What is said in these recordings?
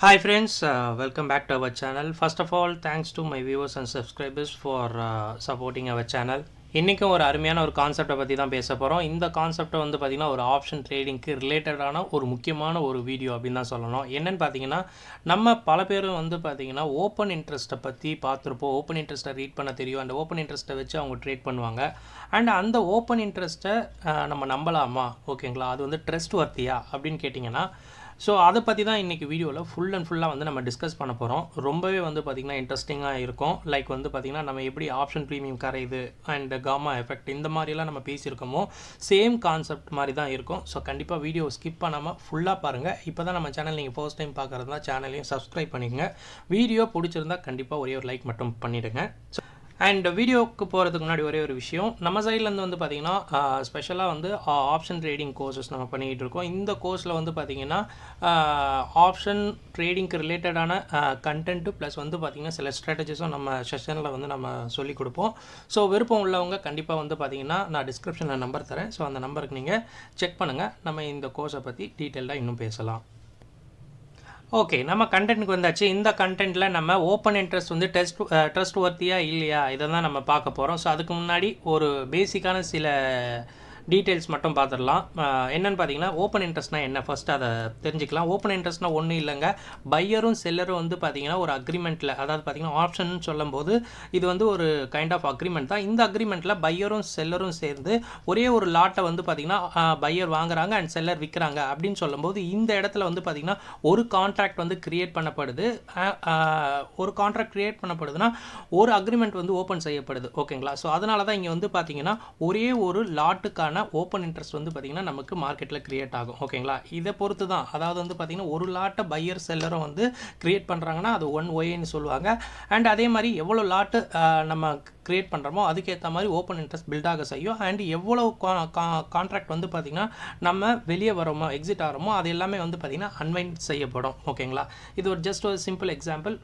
Hi friends, welcome back to our channel. First of all, thanks to my viewers and subscribers for supporting our channel. இன்றைக்கும் ஒரு அருமையான ஒரு கான்செப்டை பற்றி தான் பேச போகிறோம். இந்த கான்செப்டை வந்து பார்த்திங்கன்னா ஒரு ஆப்ஷன் ட்ரேடிங்க்கு ரிலேட்டடான ஒரு முக்கியமான ஒரு வீடியோ அப்படின்னு தான் சொல்லணும். என்னென்னு பார்த்தீங்கன்னா நம்ம பல பேரும் வந்து பார்த்திங்கன்னா ஓப்பன் இன்ட்ரெஸ்ட்டை பற்றி பார்த்துருப்போம். ஓப்பன் இன்ட்ரெஸ்ட்டை ரீட் பண்ண தெரியும். அந்த ஓப்பன் இன்ட்ரெஸ்ட்டை வச்சு அவங்க ட்ரேட் பண்ணுவாங்க. அண்ட் அந்த ஓப்பன் இன்ட்ரெஸ்ட்டை நம்ம நம்பலாமா, ஓகேங்களா, அது வந்து ட்ரஸ்ட்வர்த்தியா அப்படின்னு கேட்டிங்கன்னா, ஸோ அதை பற்றி தான் இன்றைக்கி வீடியோவில் ஃபுல் அண்ட் ஃபுல்லாக வந்து நம்ம டிஸ்கஸ் பண்ண போகிறோம். ரொம்பவே வந்து பார்த்திங்கன்னா இன்ட்ரெஸ்டிங்காக இருக்கும். லைக் வந்து பார்த்திங்கன்னா நம்ம எப்படி ஆப்ஷன் ப்ரீமியம் கரையுது அண்ட் காமா எஃபெக்ட் இந்த மாதிரிலாம் நம்ம பேசியிருக்கோமோ சேம் கான்செப்ட் மாதிரி தான் இருக்கும். ஸோ கண்டிப்பாக வீடியோ ஸ்கிப் பண்ணாமல் ஃபுல்லாக பாருங்கள். இப்போ தான் நம்ம சேனல் நீங்கள் ஃபர்ஸ்ட் டைம் பார்க்குறதுனா சேனலையும் சப்ஸ்கிரைப் பண்ணிக்கங்க. வீடியோ பிடிச்சிருந்தால் கண்டிப்பாக ஒரே ஒரு லைக் மட்டும் பண்ணிவிடுங்க. ஸோ அண்ட் வீடியோவுக்கு போகிறதுக்கு முன்னாடி ஒரே ஒரு விஷயம், நம்ம சைட்லேருந்து வந்து பார்த்திங்கன்னா ஸ்பெஷலாக வந்து ஆப்ஷன் ட்ரேடிங் கோர்சஸ் நம்ம பண்ணிக்கிட்டு இருக்கோம். இந்த கோர்ஸில் வந்து பார்த்திங்கன்னா ஆப்ஷன் ட்ரேடிங்க்கு ரிலேட்டடான கண்டென்ட்டு ப்ளஸ் வந்து பார்த்திங்கன்னா சில ஸ்ட்ராட்டஜிஸும் நம்ம செஷனில் வந்து நம்ம சொல்லிக் கொடுப்போம். ஸோ விருப்பம் உள்ளவங்க கண்டிப்பாக வந்து பார்த்திங்கன்னா நான் டிஸ்கிரிப்ஷனில் நம்பர் தரேன். ஸோ அந்த நம்பருக்கு நீங்கள் செக் பண்ணுங்கள். நம்ம இந்த கோர்ஸை பற்றி டீட்டெயிலாக இன்னும் பேசலாம். ஓகே, நம்ம கண்டென்ட்டுக்கு வந்தாச்சு. இந்த கண்டென்ட்டில் நம்ம ஓப்பன் இன்ட்ரெஸ்ட் வந்து ட்ரஸ்ட்வர்த்தியா இல்லையா இதை தான் நம்ம பார்க்க போகிறோம். ஸோ அதுக்கு முன்னாடி ஒரு பேசிக்கான சில டீட்டெயில்ஸ் மட்டும் பார்த்துடலாம். என்னென்னு பார்த்தீங்கன்னா ஓப்பன் இன்ட்ரெஸ்ட்னா என்ன, ஃபஸ்ட்டு அதை தெரிஞ்சுக்கலாம். ஓப்பன் இன்ட்ரெஸ்ட்னா ஒன்றும் இல்லைங்க, பையரும் செல்லரும் வந்து பார்த்திங்கன்னா ஒரு அக்ரிமெண்ட்டில், அதாவது பார்த்திங்கன்னா ஆப்ஷன் சொல்லும்போது இது வந்து ஒரு கைண்ட் ஆஃப் அக்ரிமெண்ட் தான். இந்த அக்ரிமெண்ட்டில் பையரும் செல்லரும் சேர்ந்து ஒரே ஒரு லாட்டை வந்து பார்த்திங்கன்னா பையர் வாங்குறாங்க அண்ட் செல்லர் விற்கிறாங்க அப்படின்னு சொல்லும்போது இந்த இடத்துல வந்து பார்த்திங்கன்னா ஒரு கான்ட்ராக்ட் வந்து க்ரியேட் பண்ணப்படுது. ஒரு கான்ட்ராக்ட் க்ரியேட் பண்ணப்படுதுன்னா ஒரு அக்ரிமெண்ட் வந்து ஓப்பன் செய்யப்படுது, ஓகேங்களா. ஸோ அதனால தான் இங்கே வந்து பார்த்திங்கன்னா ஒரே ஒரு லாட்டுக்கான ஓப்பன் இன்ட்ரெஸ்ட் வந்து பார்த்திங்கன்னா நமக்கு மார்க்கெட்டில் கிரியேட் ஆகும், ஓகேங்களா. இதை பொறுத்து தான், அதாவது வந்து பார்த்திங்கன்னா ஒரு லாட்டை பையர் செல்லரும் வந்து கிரியேட் பண்ணுறாங்கன்னா அது 1OAன்னு சொல்லுவாங்க. அண்ட் அதே மாதிரி எவ்வளோ லாட்டு நம்ம கிரியேட் பண்ணுறோமோ அதுக்கேற்ற மாதிரி ஓப்பன் இன்ட்ரெஸ்ட் பில்டாக செய்யும். அண்ட் எவ்வளோ கான்ட்ராக்ட் வந்து பார்த்திங்கன்னா நம்ம வெளியே வரோமோ எக்ஸிட் ஆகிறோமோ அது எல்லாமே வந்து பார்த்திங்கன்னா அன்வைண்ட் செய்யப்படும், ஓகேங்களா. இது ஒரு ஜஸ்ட் ஒரு சிம்பிள் எக்ஸாம்பிள்.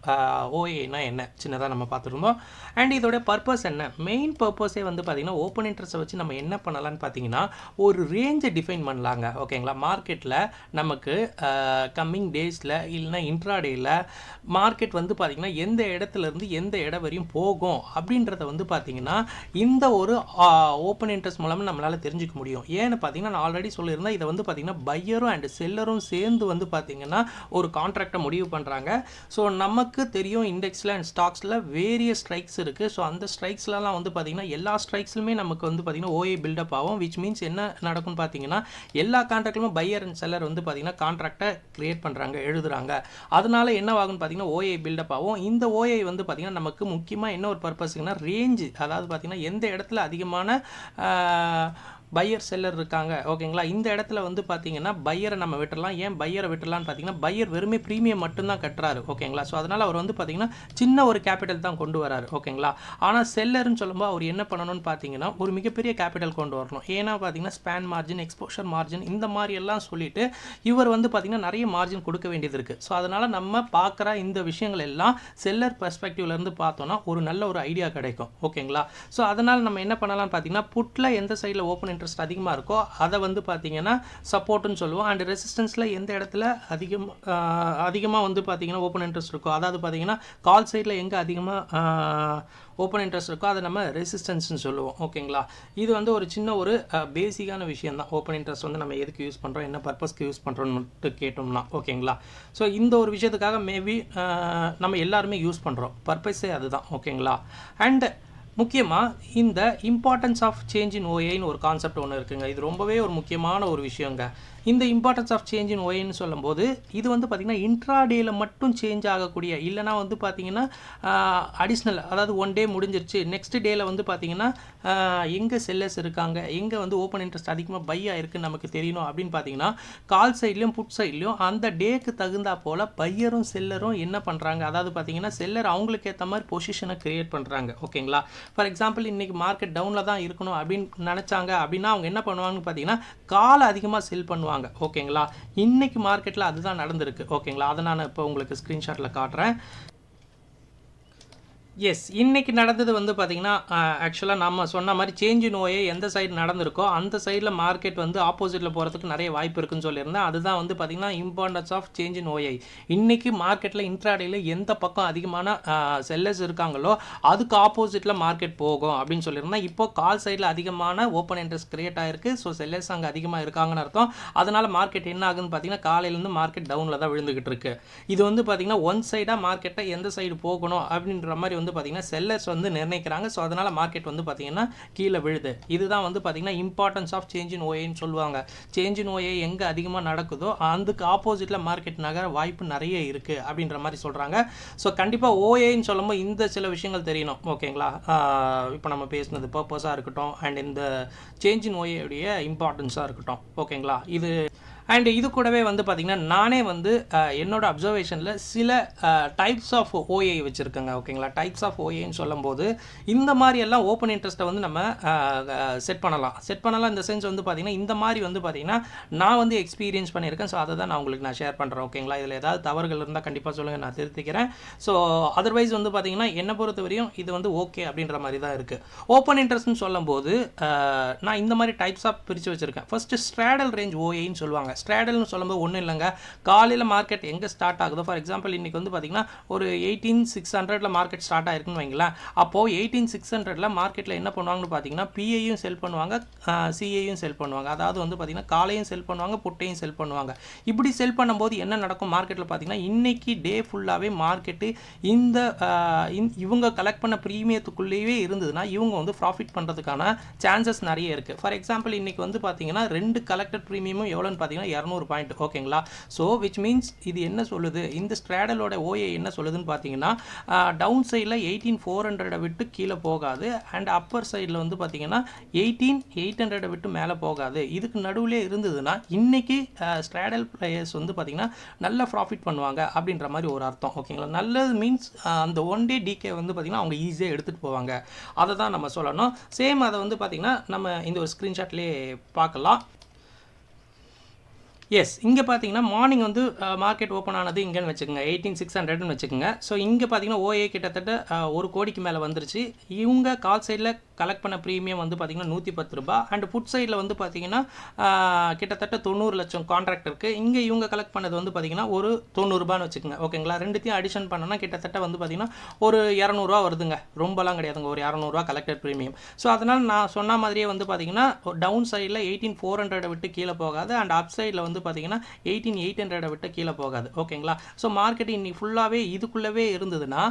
ஓஏனா என்ன சின்னதாக நம்ம பார்த்துருந்தோம். அண்ட் இதோட பர்பஸ் என்ன, மெயின் பர்பஸே வந்து பார்த்திங்கன்னா ஓப்பன் இன்ட்ரெஸ்ட்டை வச்சு நம்ம என்ன பண்ணலான்னு பார்த்திங்கன்னா ஒரு ரேஞ்சை டிஃபைன் பண்ணலாங்க, ஓகேங்களா. மார்க்கெட்டில் நமக்கு கம்மிங் டேஸில் இல்லைனா இன்ட்ராடேயில் மார்க்கெட் வந்து பார்த்திங்கன்னா எந்த இடத்துலேருந்து எந்த இடம் வரையும் போகும் அப்படின்றத வந்து பார்த்திங்கன்னா இந்த ஒரு ஓப்பன் இன்ட்ரெஸ்ட் மூலமாக நம்மளால் தெரிஞ்சுக்க முடியும். ஏன்னு பார்த்தீங்கன்னா நான் ஆல்ரெடி சொல்லியிருந்தேன், இதை வந்து பார்த்திங்கன்னா பையரும் அண்ட் செல்லரும் சேர்ந்து வந்து பார்த்திங்கன்னா ஒரு கான்ட்ராக்டை முடிவு பண்ணுறாங்க. ஸோ நமக்கு தெரியும் இண்டெக்ஸில் அண்ட் ஸ்டாக்ஸில் வேரியஸ் ஸ்ட்ரைக்ஸ் இருக்குது. ஸோ அந்த ஸ்ட்ரைக்ஸ்லாம் வந்து பார்த்திங்கன்னா எல்லா ஸ்ட்ரைக்ஸ்லுமே நமக்கு வந்து பார்த்திங்கன்னா ஓஏ பில்டப் ஆகும். விச் மீன்ஸ் என்ன நடக்கும்னு பார்த்தீங்கன்னா எல்லா கான்ட்ராக்ட்லுமே பையர் அண்ட் செல்லர் வந்து பார்த்திங்கன்னா கான்ட்ராக்டை கிரியேட் பண்ணுறாங்க, எழுதுறாங்க. அதனால என்ன ஆகும்னு பார்த்தீங்கன்னா ஓஏ பில்டப் ஆகும். இந்த ஓஏ வந்து பார்த்திங்கன்னா நமக்கு முக்கியமாக என்ன ஒரு பர்பஸ்க்குன்னா ரேஞ்சு, அதாவது பார்த்திங்கன்னா எந்த இடத்துல அதிகமான பையர் செல்லர் இருக்காங்க, ஓகேங்களா. இந்த இடத்துல வந்து பார்த்திங்கன்னா பையரை நம்ம விட்டுடலாம். ஏன் பையரை விட்டுடலான்னு பார்த்தீங்கன்னா பையர் வெறுமே ப்ரீமியம் மட்டும்தான் கட்டுறாரு, ஓகேங்களா. ஸோ அதனால் அவர் வந்து பார்த்திங்கன்னா சின்ன ஒரு கேபிட்டல் தான் கொண்டு வராரு, ஓகேங்களா. ஆனால் செல்லர்னு சொல்லும்போது அவர் என்ன பண்ணணும்னு பார்த்தீங்கன்னா ஒரு மிகப்பெரிய கேபிட்டல் கொண்டு வரணும். ஏன்னா பார்த்தீங்கன்னா ஸ்பேன் மார்ஜின், எக்ஸ்போஷர் மார்ஜின் இந்த மாதிரி எல்லாம் சொல்லிட்டு இவர் வந்து பார்த்திங்கன்னா நிறைய மார்ஜின் கொடுக்க வேண்டியது இருக்குது. ஸோ அதனால் நம்ம பார்க்குற இந்த விஷயங்கள் எல்லாம் செல்லர் பெர்ஸ்பெக்டிவ்லேருந்து பார்த்தோன்னா ஒரு நல்ல ஒரு ஐடியா கிடைக்கும், ஓகேங்களா. ஸோ அதனால் நம்ம என்ன பண்ணலாம்னு பார்த்தீங்கன்னா புட்டில் எந்த சைடில் ஓப்பன் இன்ட்ரெஸ்ட் அதிகமாக இருக்கோ அதை வந்து பார்த்திங்கன்னா சப்போர்ட்டுன்னு சொல்லுவோம். அண்ட் ரெசிஸ்டன்ஸில் எந்த இடத்துல அதிகமாக வந்து பார்த்திங்கன்னா ஓப்பன் இன்ட்ரெஸ்ட் இருக்கோ, அதாவது பார்த்திங்கன்னா கால் சைடில் எங்கே அதிகமாக ஓப்பன் இன்ட்ரெஸ்ட் இருக்கோ அதை நம்ம ரெசிஸ்டன்ஸ்னு சொல்லுவோம், ஓகேங்களா. இது வந்து ஒரு சின்ன ஒரு பேசிக்கான விஷயம் தான். ஓப்பன் இன்ட்ரெஸ்ட் வந்து நம்ம எதுக்கு யூஸ் பண்ணுறோம், என்ன பர்பஸ்க்கு யூஸ் பண்ணுறோம்னு கேட்டோம்னா, ஓகேங்களா. ஸோ இந்த ஒரு விஷயத்துக்காக மேபி நம்ம எல்லாருமே யூஸ் பண்ணுறோம், பர்பஸே அதுதான், ஓகேங்களா. அண்ட் முக்கியமாக இந்த இம்பார்ட்டன்ஸ் ஆஃப் சேஞ்ச் இன் ஓஏன்னு ஒரு கான்செப்ட் ஒன்று இருக்குங்க. இது ரொம்பவே ஒரு முக்கியமான ஒரு விஷயங்க. இந்த இம்பார்ட்டன்ஸ் ஆஃப் சேஞ்ச் இன் ஓஏன்னு சொல்லும்போது இது வந்து பார்த்திங்கன்னா இன்ட்ராடேயில் மட்டும் சேஞ்ச் ஆகக்கூடிய, இல்லைனா வந்து பார்த்திங்கன்னா அடிஷ்னல், அதாவது ஒன் டே முடிஞ்சிருச்சு நெக்ஸ்ட் டேயில் வந்து பார்த்திங்கன்னா எங்கே செல்லர்ஸ் இருக்காங்க, எங்கே வந்து ஓப்பன் இன்ட்ரெஸ்ட் அதிகமாக பை ஆகிருக்குன்னு நமக்கு தெரியணும் அப்படின்னு பார்த்தீங்கன்னா கால் சைட்லேயும் புட் சைட்லேயும் அந்த டேக்கு தகுந்தா போல் பையரும் செல்லரும் என்ன பண்ணுறாங்க, அதாவது பார்த்திங்கன்னா செல்லர் அவங்களுக்கு ஏற்ற மாதிரி பொசிஷனை க்ரியேட் பண்ணுறாங்க, ஓகேங்களா. ஃபார் எக்ஸாம்பிள் இன்றைக்கி மார்க்கெட் டவுனில் தான் இருக்கணும் அப்படின்னு நினச்சாங்க அப்படின்னா அவங்க என்ன பண்ணுவாங்கன்னு பார்த்தீங்கன்னா காலை அதிகமாக செல் பண்ணுவாங்க, ஓகேங்களா. இன்னைக்கு மார்க்கெட்டில் அதுதான் நடந்திருக்கு, ஓகேங்களா. அதை நான் இப்போ உங்களுக்கு ஸ்க்ரீன்ஷாட்டில் காட்டுறேன். எஸ். இன்னைக்கு நடந்தது வந்து பார்த்தீங்கன்னா, ஆக்சுவலா நம்ம சொன்ன மாரி சேஞ்ச் இன் ஓஏ எந்த சைடு நடந்திருக்கோ, அந்த சைடுல மார்க்கெட் வந்து ஆப்போசிட்ல போறதுக்கு நெறைய வாய்ப்பு இருக்குன்னு சொல்லியிருந்தேன். அதுதான் வந்து பார்த்தீங்கன்னா, importance of change in OA. இன்னைக்கு மார்க்கெட்ல இன்ட்ராடேல எந்த பக்கம் அதிகமான செல்லர்ஸ் இருக்காங்களோ, அதுக்கு ஆப்போசிட்ல மார்க்கெட் போகும் அப்படின்னு சொல்லியிருந்தேன். இப்போ கால் சைடுல அதிகமான ஓப்பன் இன்ட்ரெஸ்ட் கிரியேட் ஆயிருக்கு. ஸோ செல்லர்ஸ் அங்க அதிகமா இருக்காங்கன்னு அர்த்தம். அதனால மார்க்கெட் என்ன ஆகுதுன்னு பார்த்தீங்கன்னா, காலையிலேருந்து மார்க்கெட் டவுன்ல தான் விழுந்துகிட்டு இருக்கு. இது வந்து பார்த்தீங்கன்னா, ஒன் சைடா மார்க்கெட்ட எந்த சைடு போகணும் அப்படின்ற மாரி வந்து பார்த்தீங்கன்னா செல்லர்ஸ் வந்து நிர்ணயிக்கிறாங்க. ஸோ அதனால மார்க்கெட் வந்து பார்த்தீங்கன்னா கீழே விழுது. இதுதான் வந்து பார்த்தீங்கன்னா இம்பார்ட்டன்ஸ் ஆஃப் சேஞ்ச் இன் ஓஏன்னு சொல்லுவாங்க. சேஞ்ச் இன் ஓஏ எங்கே அதிகமாக நடக்குதோ அதுக்கு ஆப்போசிட்டில் மார்க்கெட் நகர வாய்ப்பு நிறைய இருக்குது அப்படின்ற மாதிரி சொல்கிறாங்க. ஸோ கண்டிப்பாக ஓஏன்னு சொல்லும்போது இந்த சில விஷயங்கள் தெரியணும். ஓகேங்களா? இப்போ நம்ம பேசுனது பர்பஸாக இருக்கட்டும் அண்ட் இந்த சேஞ்ச் இன் ஓஏடைய இம்பார்ட்டன்ஸாக இருக்கட்டும். ஓகேங்களா? இது அண்ட் இது கூடவே வந்து பார்த்திங்கன்னா நானே வந்து என்னோட அப்சர்வேஷனில் சில டைப்ஸ் ஆஃப் ஓஏ வச்சுருக்கேங்க. ஓகேங்களா? டைப்ஸ் ஆஃப் ஓஏன்னு சொல்லும்போது இந்த மாதிரி எல்லாம் ஓப்பன் இன்ட்ரெஸ்ட்டை வந்து நம்ம செட் பண்ணலாம் இந்த சென்ஸ் வந்து பார்த்திங்கன்னா இந்த மாதிரி வந்து பார்த்திங்கன்னா நான் வந்து எக்ஸ்பீரியன்ஸ் பண்ணியிருக்கேன். ஸோ அதை தான் நான் உங்களுக்கு ஷேர் பண்ணுறேன். ஓகேங்களா? இதில் ஏதாவது தவறுகள் இருந்தால் கண்டிப்பாக சொல்லுங்கள், நான் திருத்திக்கிறேன். ஸோ அதர்வைஸ் வந்து பார்த்திங்கன்னா என்னை பொறுத்த வரையும் இது வந்து ஓகே அப்படின்ற மாதிரி தான் இருக்குது. ஓப்பன் இன்ட்ரெஸ்ட்னு சொல்லும்போது நான் இந்த மாதிரி டைப்ஸ் ஆஃப் பிரித்து வச்சுருக்கேன். ஃபஸ்ட்டு ஸ்ட்ராடல் ரேஞ்ச் ஓஏன்னு சொல்லுவாங்க. ஸ்ட்ராடல்னு சொல்லும்போது ஒன்றும் இல்லைங்க, காலையில் மார்க்கெட் எங்கே ஸ்டார்ட் ஆகுதோ, ஃபார் எக்ஸாம்பிள் இன்றைக்கி வந்து பார்த்திங்கன்னா ஒரு 18,600 மார்க்கெட் ஸ்டார்ட் ஆயிருக்குன்னு வைங்களேன். அப்போது 18,600 மார்க்கெட்டில் என்ன பண்ணுவாங்கன்னு பார்த்தீங்கன்னா பிஐயும் செல் பண்ணுவாங்க, சிஐயும் செல் பண்ணுவாங்க. அதாவது வந்து பார்த்திங்கன்னா காலையும் செல் பண்ணுவாங்க, புட்டையும் செல் பண்ணுவாங்க. இப்படி செல் பண்ணும்போது என்ன நடக்கும் மார்க்கெட்டில் பார்த்தீங்கன்னா இன்றைக்கி டே ஃபுல்லாகவே மார்க்கெட்டு இந்த இவங்க கலெக்ட் பண்ண ப்ரீமியத்துக்குள்ளேயே இருந்ததுன்னா இவங்க வந்து ப்ராஃபிட் பண்ணுறதுக்கான சான்சஸ் நிறைய இருக்குது. ஃபார் எக்ஸாம்பிள் இன்றைக்கி வந்து பார்த்திங்கன்னா 2 கலெக்டட் ப்ரீமியமும் எவ்வளோன்னு பார்த்தீங்கன்னா 200 பாயிண்ட். ஓகேங்களா? ஸோ விச் மீன்ஸ் இது என்ன சொல்லுது, இந்த ஸ்ட்ராடலோட ஓஏ என்ன சொல்லுதுன்னு பார்த்தீங்கன்னா டவுன் சைடில் 18,400 விட்டு கீழே போகாது அண்ட் அப்பர் சைடில் வந்து பார்த்தீங்கன்னா 18,800 விட்டு மேலே போகாது. இதுக்கு நடுவில் இருந்ததுன்னா இன்னைக்கு ஸ்ட்ராடல் பிளேயர்ஸ் வந்து பார்த்தீங்கன்னா நல்ல ப்ராஃபிட் பண்ணுவாங்க அப்படின்ற மாதிரி ஒரு அர்த்தம். ஓகேங்களா? நல்லது மீன்ஸ் அந்த ஒன் டே டிகே வந்து பார்த்தீங்கன்னா அவங்க ஈஸியாக எடுத்துகிட்டு போவாங்க. அதை தான் நம்ம சொல்லணும். சேம் அதை வந்து பார்த்தீங்கன்னா நம்ம இந்த ஒரு ஸ்க்ரீன்ஷாட்லேயே பார்க்கலாம். எஸ், இங்கே பார்த்தீங்கன்னா மார்னிங் வந்து மார்க்கெட் ஓப்பன் ஆனது இங்கேன்னு வச்சுக்கோங்க 18,600ன்னு வச்சுக்கோங்க. ஸோ இங்கே பார்த்தீங்கன்னா ஓஏ கிட்டத்தட்ட 1 கோடிக்கு மேலே வந்துருச்சு. இவங்க கால் சைடில் கலெக்ட் பண்ண ப்ரீமியம் வந்து பார்த்திங்கன்னா 110 ரூபா அண்ட் புட் சைடில் வந்து பார்த்திங்கன்னா கிட்டத்தட்ட 90 லட்சம் கான்ட்ராக்ட் இருக்குது. இங்கே இவங்க கலெக்ட் பண்ணது வந்து பார்த்திங்கன்னா ஒரு 90 ரூபான்னு வச்சுக்கோங்க. ஓகேங்களா? ரெண்டுத்தையும் அடிஷன் பண்ணோன்னா கிட்டத்தட்ட வந்து பார்த்திங்கன்னா ஒரு 200 வருதுங்க. ரொம்பலாம் கிடையாதுங்க, ஒரு 200 கலெக்டட் ப்ரீமியம். ஸோ அதனால் நான் சொன்ன மாதிரியே வந்து பார்த்திங்கன்னா டவுன் சைடில் 18,400 விட்டு கீழே போகாது அண்ட் அப் சைடில் வந்து பார்த்தீங்கன்னா 18,800 விட்டு கீழே போகாது. ஓகேங்களா? ஸோ மார்க்கெட் இன்னைக்கு ஃபுல்லாகவே இதுக்குள்ளவே இருந்ததுன்னா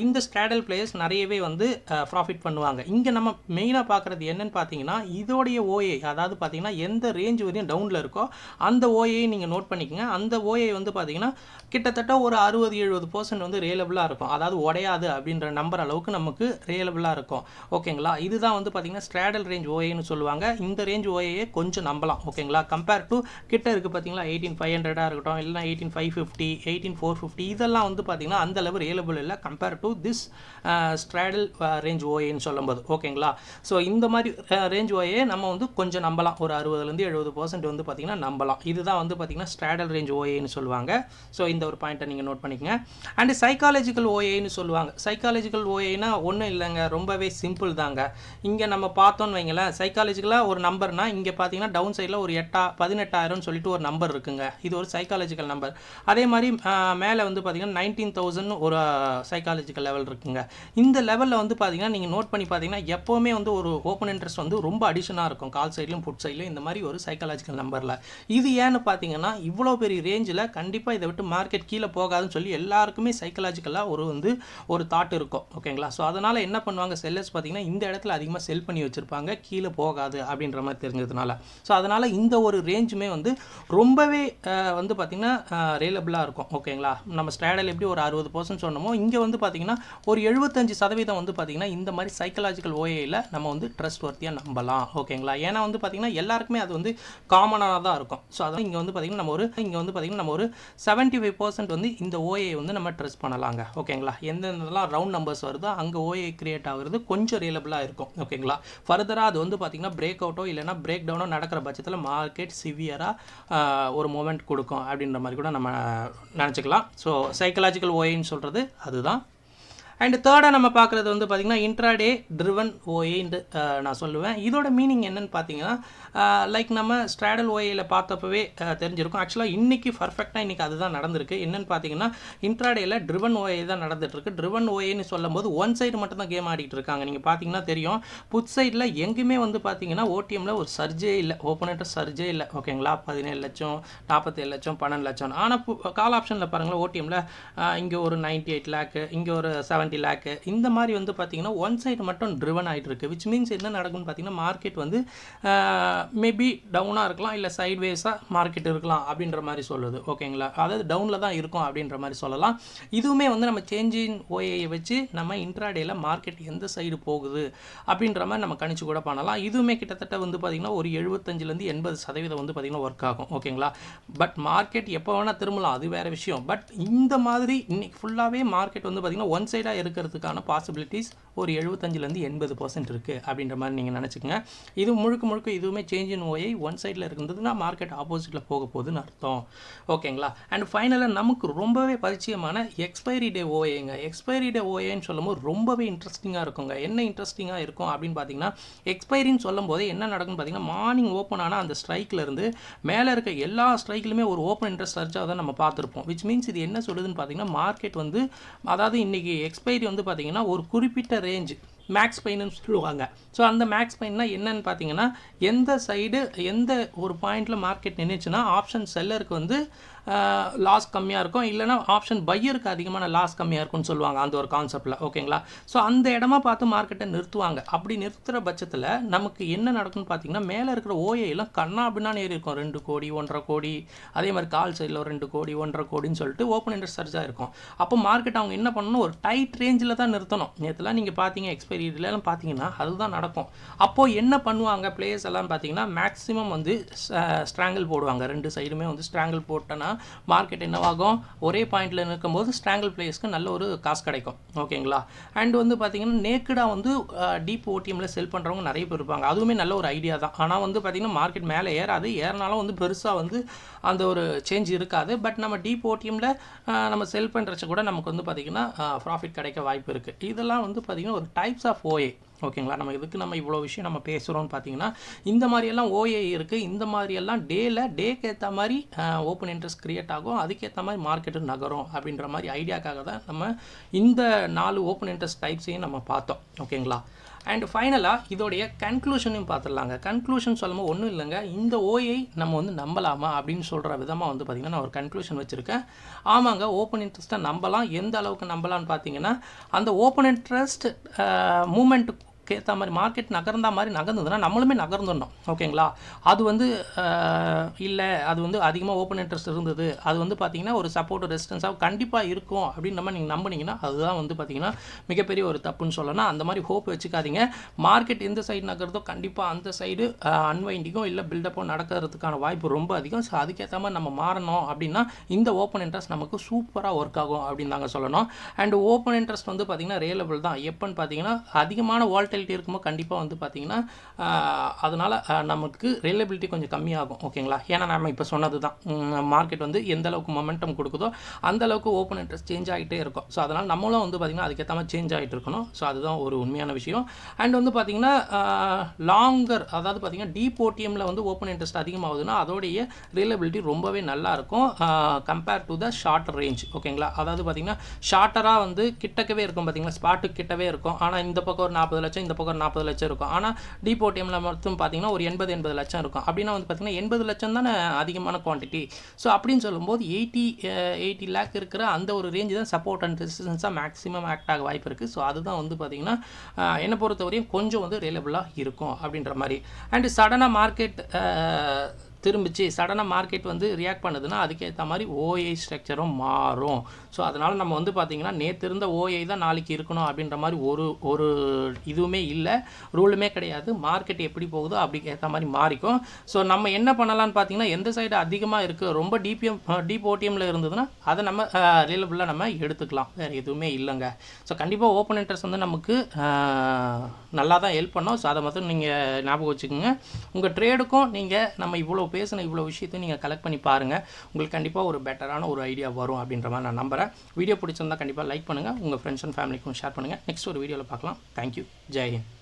இந்த ஸ்ட்ராடல் பிளேயர்ஸ் நிறையவே வந்து ப்ராஃபிட் பண்ணுவாங்க. இங்கே நம்ம மெயினாக பார்க்குறது என்னன்னு பார்த்தீங்கன்னா இதோடைய ஓஏ, அதாவது பார்த்தீங்கன்னா எந்த ரேஞ்ச் வரையும் டவுனில் இருக்கோ அந்த ஓஏ நீங்கள் நோட் பண்ணிக்கோங்க. அந்த ஓஏ வந்து பார்த்தீங்கன்னா கிட்டத்தட்ட ஒரு 60-70% வந்து ரியலபிளாக இருக்கும். அதாவது உடையாது அப்படின்ற நம்பர் அளவுக்கு நமக்கு ரியலபிளாக இருக்கும். ஓகேங்களா? இதுதான் வந்து பார்த்தீங்கன்னா ஸ்ட்ராடல் ரேஞ்ச் ஓஏன்னு சொல்லுவாங்க. இந்த ரேஞ்ச் ஓஏ கொஞ்சம் நம்பலாம். ஓகேங்களா? கம்பேர் டு கிட்ட இருக்குது பார்த்தீங்களா 18,500 இருக்கட்டும், இல்லைனா 18,550, 18,450, இதெல்லாம் வந்து பார்த்தீங்கன்னா அந்த அளவு ரியலபிள் இல்லை compare to this straddle range ஓஏன்னு சொல்லும்போது. ஓகேங்களா? ஸோ இந்த மாதிரி ரேஞ்ச் ஓஏ நம்ம வந்து கொஞ்சம் நம்பலாம், ஒரு 60-70% வந்து பார்த்தீங்கன்னா நம்பலாம். இதுதான் வந்து பார்த்தீங்கன்னா ஸ்ட்ராடல் ரேஞ்ச் ஓஏன்னு சொல்லுவாங்க. ஸோ இந்த ஒரு பாயிண்ட்டை நீங்கள் நோட் பண்ணிக்கங்க. அண்ட் சைக்காலஜிக்கல் ஓஏன்னு சொல்லுவாங்க. சைக்காலஜிக்கல் ஓஏனா ஒன்றும் இல்லைங்க, ரொம்பவே சிம்பிள் தாங்க. இங்கே நம்ம பார்த்தோன்னு வைங்களேன், சைக்காலஜிக்கலாக ஒரு நம்பர்னால் இங்கே பார்த்தீங்கன்னா டவுன் சைடில் ஒரு 18,000 சொல்லிட்டு ஒரு நம்பர் இருக்குங்க. இது ஒரு சைக்காலஜிக்கல் நம்பர். அதே மாதிரி மேலே வந்து பார்த்தீங்கன்னா 19,000 ஒரு சைக்காலஜிக்கல் லெவல் இருக்குங்க. இந்த லெவலில் வந்து பார்த்தீங்கன்னா நீங்கள் நோட் பண்ணி பார்த்தீங்கன்னா எப்போவுமே வந்து ஒரு ஓப்பன் இன்ட்ரெஸ்ட் வந்து ரொம்ப அடிஷனாக இருக்கும் கால் சைட்லையும் புட் சைட்லையும் இந்த மாதிரி ஒரு சைக்காலஜிக்கல் நம்பரில். இது ஏன்னு பார்த்தீங்கன்னா இவ்வளோ பெரிய ரேஞ்சில் கண்டிப்பாக இதை விட்டு மார்க்கெட் கீழே போகாதுன்னு சொல்லி எல்லாருக்குமே சைக்காலஜிக்கலாக ஒரு தாட் இருக்கும். ஓகேங்களா? ஸோ அதனால் என்ன பண்ணுவாங்க செல்லர்ஸ் பார்த்தீங்கன்னா இந்த இடத்துல அதிகமாக செல் பண்ணி வச்சுருப்பாங்க, கீழே போகாது அப்படின்ற மாதிரி தெரிஞ்சதுனால. ஸோ அதனால் இந்த ஒரு ரேஞ்சுமே வந்து ரொம்பவே வந்து பார்த்திங்கன்னா ரியலபிளாக இருக்கும். ஓகேங்களா? நம்ம ஸ்ட்ராடல் எப்படி ஒரு 60% சொன்னோமோ இங்கே வந்து பார்த்திங்கன்னா ஒரு 75% வந்து பார்த்திங்கன்னா இந்த மாதிரி சைக்காலஜிக்கல் ஓஏயில் நம்ம வந்து ட்ரஸ்ட்வர்த்தியாக நம்பலாம். ஓகேங்களா? ஏன்னா வந்து பார்த்திங்கன்னா எல்லாருக்குமே அது வந்து காமனாக தான் இருக்கும். ஸோ அதான் இங்கே வந்து பார்த்திங்கன்னா நம்ம ஒரு 75% வந்து இந்த ஓஏ வந்து நம்ம ட்ரஸ்ட் பண்ணலாங்க. ஓகேங்களா? எந்தெந்தெல்லாம் ரவுண்ட் நம்பர்ஸ் வருதோ அங்கே ஓஏ கிரியேட் ஆகுறது கொஞ்சம் ரியலபிளாக இருக்கும். ஓகேங்களா? ஃபர்தராக அது வந்து பார்த்திங்கன்னா பிரேக் அவுட்டோ இல்லைனா பிரேக் டவுனோ நடக்கிற பட்சத்தில் மார்க்கெட் சிவியராக ஒரு மூமெண்ட் கொடுக்கும் அப்படின்ற மாதிரி கூட நம்ம நினச்சிக்கலாம். ஸோ சைக்காலஜிக்கல் ஓஏன்னு சொல்கிறது அதுதான். அண்ட் தேர்டாக நம்ம பார்க்குறது வந்து பார்த்திங்கன்னா இன்ட்ராடே ட்ரிவன் ஓஏன்னு நான் சொல்லுவேன். இதோட மீனிங் என்னென்னு பார்த்தீங்கன்னா லைக் நம்ம ஸ்ட்ராடல் ஓஏயில் பார்த்தப்பவே தெரிஞ்சிருக்கும். ஆக்சுவலாக இன்றைக்கி பர்ஃபெக்டாக இன்றைக்கி அதுதான் நடந்திருக்கு. என்னென்னு பார்த்தீங்கன்னா இன்ட்ராடேயில் ட்ரிவன் ஓஏ தான் நடந்துகிட்ருக்கு. ட்ரிவன் ஓஏன்னு சொல்லும் போது ஒன் சைடு மட்டும் தான் கேம் ஆடிட்டு இருக்காங்க. நீங்கள் பார்த்தீங்கன்னா தெரியும், புட் சைடில் எங்கேயுமே வந்து பார்த்தீங்கன்னா ஓடிஎம்மில் ஒரு சர்ஜே இல்லை, ஓப்பனேட்டர் சர்ஜே இல்லை. ஓகேங்களா, 17 லட்சம் 47 லட்சம் 12 லட்சம். ஆனால் கால் ஆப்ஷனில் பாருங்களேன், ஓடிஎம்மில் இங்கே ஒரு 98 லேக்கு, இங்கே ஒரு 70 லேக்கு, இந்த மாதிரி வந்து பார்த்தீங்கன்னா ஒன் சைடு மட்டும் ட்ரிவன் ஆகிட்டு இருக்குது. விச் மீன்ஸ் என்ன நடக்கும்னு பார்த்தீங்கன்னா மார்க்கெட் வந்து மேபி டவுனாக இருக்கலாம், இல்லை சைட்வேஸாக மார்க்கெட் இருக்கலாம் அப்படின்ற மாதிரி சொல்லுது. ஓகேங்களா, அதாவது டவுனில் தான் இருக்கும் அப்படின்ற மாதிரி சொல்லலாம். இதுவுமே வந்து நம்ம சேஞ்ச் இன் ஓஏயை வச்சு நம்ம இன்ட்ராடேயில் மார்க்கெட் எந்த சைடு போகுது அப்படின்ற மாதிரி நம்ம கணிச்சு கூட பண்ணலாம். இதுவுமே கிட்டத்தட்ட வந்து பார்த்திங்கன்னா ஒரு 75லேருந்து 80% வந்து பார்த்திங்கன்னா ஒர்க் ஆகும். ஓகேங்களா, பட் மார்க்கெட் எப்போ வேணால் திரும்பலாம், அது வேறு விஷயம். பட் இந்த மாதிரி இன்னைக்கு ஃபுல்லாகவே மார்க்கெட் வந்து பார்த்திங்கன்னா ஒன் சைடாக இருக்கிறதுக்கான பாசிபிலிட்டிஸ் ஒரு 75லேருந்து 80% இருக்குது அப்படின்ற மாதிரி நீங்கள் நினச்சிக்கோங்க. இது முழுக்க இதுவுமே சேஞ்ச் இன் ஓஏ ஒன் சைடில் இருந்ததுன்னா மார்க்கெட் ஆப்போசிட்டில் போக போகுதுன்னு அர்த்தம். ஓகேங்களா, அண்ட் ஃபைனலாக நமக்கு ரொம்பவே பரிச்சயமான எக்ஸ்பைரி டே ஓஏங்க. எக்ஸ்பைரி டே ஓஏன்னு சொல்லும்போது ரொம்பவே இன்ட்ரெஸ்டிங்காக இருக்குங்க. என்ன இன்ட்ரெஸ்டிங்காக இருக்கும் அப்படின்னு பார்த்தீங்கன்னா, எக்ஸ்பைரின்னு சொல்லும் போது என்ன நடக்கும்னு பார்த்தீங்கன்னா மார்னிங் ஓப்பன் ஆனால் அந்த ஸ்ட்ரைக்கில் இருந்து மேலே இருக்க எல்லா ஸ்ட்ரைக்லையுமே ஒரு ஓப்பன் இன்ட்ரெஸ்ட் சர்ச்சாக தான் நம்ம பார்த்துருப்போம். விச் மீன்ஸ் இது என்ன சொல்லுதுன்னு பார்த்தீங்கன்னா மார்க்கெட் வந்து அதாவது இன்றைக்கி எக்ஸ்பைரி வந்து பார்த்தீங்கன்னா ஒரு குறிப்பிட்ட ரேஞ்ச் மேக்ஸ் பைன்னு சொல்லுவாங்க. ஸோ அந்த மேக்ஸ் பைன்னா என்னன்னு பார்த்தீங்கன்னா எந்த சைடு எந்த ஒரு பாயிண்டில் மார்க்கெட் நின்றுச்சுன்னா ஆப்ஷன் செல்லருக்கு வந்து லாஸ் கம்மியாக இருக்கும், இல்லைனா ஆப்ஷன் பையருக்கு அதிகமான லாஸ் கம்மியாக இருக்கும்னு சொல்லுவாங்க அந்த ஒரு கான்செப்டில். ஓகேங்களா, ஸோ அந்த இடமா பார்த்து மார்க்கெட்டை நிறுத்துவாங்க. அப்படி நிறுத்துகிற பட்சத்தில் நமக்கு என்ன நடக்கும்னு பார்த்தீங்கன்னா மேலே இருக்கிற ஓஏலாம் கண்ணா அப்படின்னா ஏறி இருக்கும். 2 கோடி 1.5 கோடி, அதே மாதிரி கால் சைடில் ஒரு 2 கோடி 1.5 கோடின்னு சொல்லிட்டு ஓப்பன் இன்ட்ரெஸ்ட் சர்ஜாக இருக்கும். அப்போ மார்க்கெட் அவங்க என்ன பண்ணணும், ஒரு டைட் ரேஞ்சில் தான் நிறுத்தணும். நேற்றுலாம் நீங்கள் பார்த்தீங்க எக்ஸ்பைரி இதெல்லாம் பார்த்தீங்கன்னா அதுதான் நடக்கும். அப்போது என்ன பண்ணுவாங்க பிளேயர்ஸ் எல்லாம் பார்த்தீங்கன்னா மேக்ஸிமம் வந்து ஸ்ட்ராங்கிள் போடுவாங்க. 2 சைடுமே வந்து ஸ்ட்ராங்கிள் போட்டோன்னா மார்க்கெட் என்னவாகும், ஒரே பாயிண்டில் இருக்கும்போது ஸ்ட்ராங்கிள் பிளேயர்ஸ்க்கு நல்ல ஒரு காசு கிடைக்கும். ஓகேங்களா, அண்ட் வந்து பார்த்தீங்கன்னா நேக்கடாக வந்து டீப் ஓடிஎம்மில் செல் பண்ணுறவங்க நிறைய பேர் இருப்பாங்க. அதுவுமே நல்ல ஒரு ஐடியா தான். ஆனால் வந்து பார்த்திங்கன்னா மார்க்கெட் மேலே ஏறாது, ஏறினாலும் வந்து பெருசாக வந்து அந்த ஒரு சேஞ்ச் இருக்காது. பட் நம்ம டீப் ஓடிஎம்மில் நம்ம செல் பண்ணுறச்ச கூட நமக்கு வந்து பார்த்திங்கன்னா ப்ராஃபிட் கிடைக்க வாய்ப்பு இருக்குது. இதெல்லாம் வந்து பார்த்திங்கன்னா ஒரு டைப்ஸ் ஆஃப் ஓஏ. ஓகேங்களா, நம்ம இதுக்கு நம்ம இவ்வளோ விஷயம் நம்ம பேசுகிறோம்னு பார்த்தீங்கன்னா இந்த மாதிரியெல்லாம் ஓஏ இருக்குது. இந்த மாதிரியெல்லாம் டேக்கு ஏற்ற மாதிரி ஓப்பன் இன்ட்ரெஸ்ட் க்ரியேட் ஆகும், அதுக்கேற்ற மாதிரி மார்க்கெட்டு நகரும் அப்படின்ற மாதிரி ஐடியாக்காக தான் நம்ம இந்த 4 ஓப்பன் இன்ட்ரெஸ்ட் டைப்ஸையும் நம்ம பார்த்தோம். ஓகேங்களா, அண்ட் ஃபைனலாக இதோடைய கன்க்ளூஷனையும் பார்த்துடலாங்க. கன்க்ளூஷன் சொல்லும்போது ஒன்றும் இல்லைங்க, இந்த ஓஏ நம்ம வந்து நம்பலாமா அப்படின்னு சொல்கிற விதமாக வந்து பார்த்திங்கன்னா நான் ஒரு கன்க்ளூஷன் வச்சுருக்கேன். ஆமாங்க, ஓப்பன் இன்ட்ரெஸ்ட்டை நம்பலாம். எந்த அளவுக்கு நம்பலான்னு பார்த்தீங்கன்னா அந்த ஓப்பன் இன்ட்ரெஸ்ட் மூமெண்ட் ஏற்ற மாதிரி மார்க்கெட் நகர்ந்த மாதிரி நகர்ந்ததுன்னா நம்மளுமே நகர்ந்துடணும். ஓகேங்களா, அது வந்து இல்லை அது வந்து அதிகமாக ஓப்பன் இன்ட்ரெஸ்ட் இருந்தது, அது வந்து பார்த்திங்கன்னா ஒரு சப்போர்ட் ரெசிஸ்டன்ஸாக கண்டிப்பாக இருக்கும் அப்படின்னு நம்ம நீங்கள் நம்பினீங்கன்னா அதுதான் வந்து பார்த்திங்கன்னா மிகப்பெரிய ஒரு தப்புன்னு சொல்லலாம். அந்த மாதிரி ஹோப் வச்சுக்காதீங்க. மார்க்கெட் எந்த சைடு நகர்தோ கண்டிப்பாக அந்த சைடு அன்வைண்டிங்கோ இல்லை பில்டப்போ நடக்கிறதுக்கான வாய்ப்பு ரொம்ப அதிகம். ஸோ அதுக்கேற்ற மாதிரி நம்ம மாறணும் அப்படின்னா இந்த ஓப்பன் இன்ட்ரெஸ்ட் நமக்கு சூப்பராக ஒர்க் ஆகும் அப்படின்னு தாங்க சொல்லணும். அண்ட் ஓப்பன் இன்ட்ரெஸ்ட் வந்து பார்த்திங்கன்னா ரியலபிள் தான். எப்போன்னு பார்த்தீங்கன்னா அதிகமான வால்டைலிட்டி இருக்கும்போது கண்டிப்பாக வந்து பார்த்திங்கன்னா அதனால் நமக்கு ரிலையபிலிட்டி கொஞ்சம் கம்மியாகும். ஓகேங்களா, ஏன்னா நம்ம இப்போ சொன்னது தான் மார்க்கெட் வந்து எந்த அளவுக்கு மொமெண்டம் கொடுக்குதோ அந்த அளவுக்கு ஓப்பன் இன்ட்ரெஸ்ட் சேஞ்ச் ஆகிட்டே இருக்கும். ஸோ அதனால் நம்மளும் வந்து பார்த்திங்கன்னா அதுக்கேற்ற மாதிரி சேஞ்ச் ஆகிட்டு இருக்கணும். ஸோ அதுதான் ஒரு உண்மையான விஷயம். அண்ட் வந்து பார்த்திங்கன்னா லாங்கர் அதாவது பார்த்திங்கன்னா டீப் ஓடிஎம்மில் வந்து ஓப்பன் இன்ட்ரெஸ்ட் அதிகமாகுதுன்னா அதோடைய ரிலையபிலிட்டி ரொம்பவே நல்லாயிருக்கும் compare to the shorter range. ஓகேங்களா, அதாவது பார்த்திங்கன்னா ஷார்ட்டராக வந்து கிட்டக்கவே இருக்கும், பார்த்திங்கன்னா ஸ்பாட்டுக்கு கிட்டவே இருக்கும். ஆனால் இந்த பக்கம் ஒரு 40 லட்சம், இந்த பக்கம் 40 லட்சம் இருக்கும். ஆனால் டீப் ஓடிஎம்மில் மட்டும் பார்த்தீங்கன்னா ஒரு 80 லட்சம் இருக்கும். அப்படின்னா வந்து பார்த்தீங்கன்னா 80 லட்சம் தானே அதிகமான குவான்டிட்டி. ஸோ அப்படின்னு சொல்லும்போது 80 லேக் இருக்கிற அந்த ஒரு ரேஞ்சு தான் சப்போர்ட் அண்ட் ரெசிஸ்டன்ஸாக மேக்ஸிமம் ஆக்ட் ஆக வாய்ப்பு இருக்குது. ஸோ அதுதான் வந்து பார்த்திங்கன்னா என்னை பொறுத்தவரையும் கொஞ்சம் வந்து ரிலையபிளாக இருக்கும் அப்படின்ற மாதிரி. அண்டு சடனாக மார்க்கெட் திரும்பிச்சு சடனாக மார்க்கெட் வந்து ரியாக்ட் பண்ணுதுன்னா அதுக்கேற்ற மாதிரி ஓஏ ஸ்ட்ரக்சரும் மாறும். ஸோ அதனால் நம்ம வந்து பார்த்திங்கன்னா நேற்று இருந்த ஓஏ தான் நாளைக்கு இருக்கணும் அப்படின்ற மாதிரி ஒரு இதுவுமே இல்லை, ரூலுமே கிடையாது. மார்க்கெட் எப்படி போகுதோ அப்படி ஏற்ற மாதிரி மாறிக்கும். ஸோ நம்ம என்ன பண்ணலான்னு பார்த்தீங்கன்னா எந்த சைடு அதிகமாக இருக்குது ரொம்ப டீப் ஓடிஎம்மில் இருந்ததுன்னா அதை நம்ம ரிலையபிளாக நம்ம எடுத்துக்கலாம், வேறு எதுவுமே இல்லைங்க. ஸோ கண்டிப்பாக ஓப்பன் இன்ட்ரெஸ்ட் வந்து நமக்கு நல்லா தான் ஹெல்ப் பண்ணோம். ஸோ அதை மட்டும் நீங்கள் ஞாபகம் வச்சுக்கோங்க. உங்கள் ட்ரேடுக்கும் நீங்கள் நம்ம இவ்வளோ பேசின இவ்வளோ விஷயத்தையும் நீங்கள் கலெக்ட் பண்ணி பாருங்கள். உங்களுக்கு கண்டிப்பாக ஒரு பெட்டரான ஒரு ஐடியா வரும் அப்படின்ற மாதிரி நான் நம்புகிறேன். வீடியோ பிடிச்சிருந்தால் கண்டிப்பாக லைக் பண்ணுங்கள், உங்கள் ஃப்ரெண்ட்ஸ் அண்ட் ஃபேமிலிக்கும் ஷேர் பண்ணுங்கள். நெக்ஸ்ட் ஒரு வீடியோவில் பார்க்கலாம். தேங்க்யூ. ஜெய் ஹிந்த்.